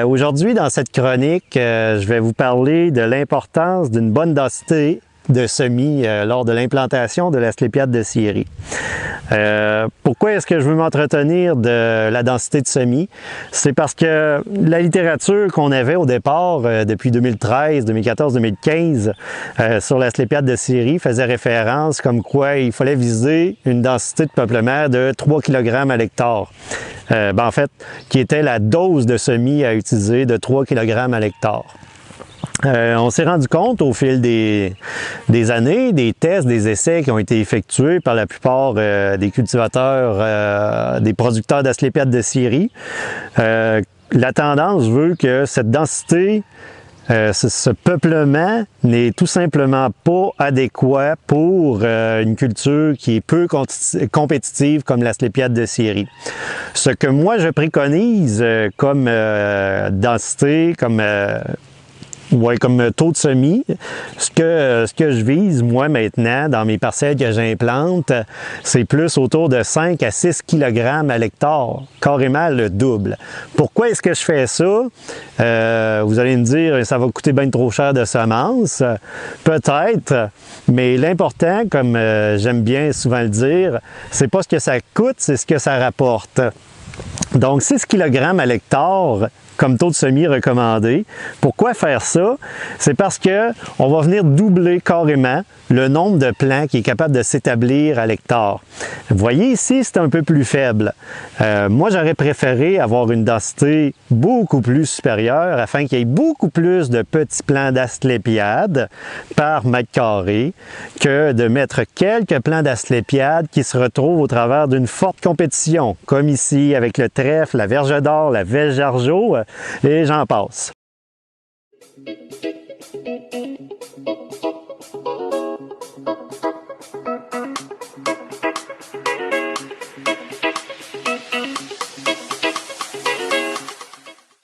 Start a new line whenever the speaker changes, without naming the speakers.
Aujourd'hui, dans cette chronique, je vais vous parler de l'importance d'une bonne densité de semis lors de l'implantation de l'Asclépiade de Syrie. Pourquoi est-ce que je veux m'entretenir de la densité de semis? C'est parce que la littérature qu'on avait au départ, depuis 2013, 2014, 2015, sur l'Asclépiade de Syrie faisait référence comme quoi il fallait viser une densité de peuplement de 3 kg à l'hectare. En fait, qui était la dose de semis à utiliser de 3 kg à l'hectare. On s'est rendu compte au fil des années, des tests, des essais qui ont été effectués par la plupart des cultivateurs, des producteurs d'Asclépiade de Syrie. La tendance veut que cette densité, ce peuplement n'est tout simplement pas adéquat pour une culture qui est peu compétitive comme l'Asclépiade de Syrie. Ce que moi je préconise comme densité, comme taux de semis, ce que je vise, moi, maintenant, dans mes parcelles que j'implante, c'est plus autour de 5 à 6 kg à l'hectare, carrément le double. Pourquoi est-ce que je fais ça? Vous allez me dire, ça va coûter bien trop cher de semences. Peut-être, mais l'important, comme j'aime bien souvent le dire, c'est pas ce que ça coûte, c'est ce que ça rapporte. Donc, 6 kg à l'hectare, comme taux de semis recommandé. Pourquoi faire ça? C'est parce que on va venir doubler carrément le nombre de plants qui est capable de s'établir à l'hectare. Vous voyez ici, c'est un peu plus faible. Moi, j'aurais préféré avoir une densité beaucoup plus supérieure afin qu'il y ait beaucoup plus de petits plants d'asclépiade par mètre carré que de mettre quelques plants d'asclépiade qui se retrouvent au travers d'une forte compétition, comme ici avec le trèfle, la verge d'or, la verge argeau, et j'en passe.